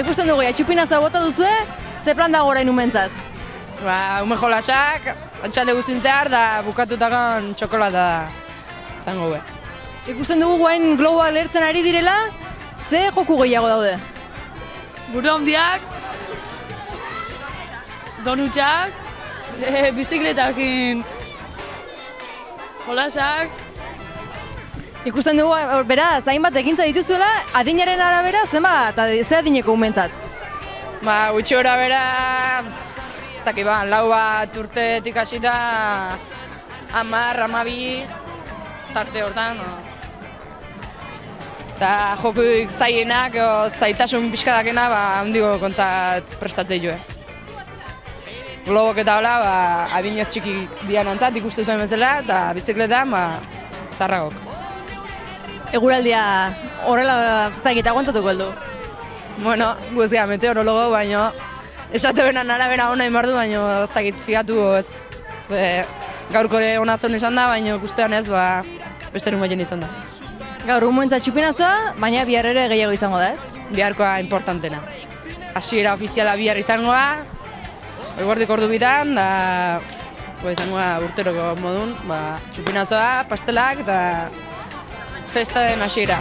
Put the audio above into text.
ikusten dugu, txupinazoa bota duzue, ze plan dago orain umentzat? Ume jolasak, antxalde guztin zehar, da bukatutakan txokolata zango be. Ikusten dugu guain globoak lehertzen ari direla, ze joku gehiago daude? Buru handiak, donutxak, bizikletakin jolasak. Ikusten dugu, beraz, hainbat ekintza dituzuela, adinaren arabera, zenbat, ze adineko umentzat? Gutxi gora bera, ez dakit lau bat urtetik hasita 10, 12, tarte hortan. Eta jokuik zaienak, zaitasun pixkadakena, handiko kontzat prestatzei joe. Globok eta hola, adinez txiki dian antzat ikustu zuen bezala, eta bizikletan, zarragok. Eguraldia horrela zaiketa aguantatuko heldu? Bueno, guztia meteorologo, baino esate benan arabera hona inbardu, baino ez dakit figatu ez. Gaurko hona zon esan da, baino ikustean ez, besterun baien izan da. Gaur, umoentzat txupinazoa, baina bihar ere gehiago izango da, ez? Biharkoa importantena. Hasiera ofiziala bihar izangoa, eguerdik ordu bitan, da izangoa urteroko modun, txupinazoa, pastelak eta festaren hasiera.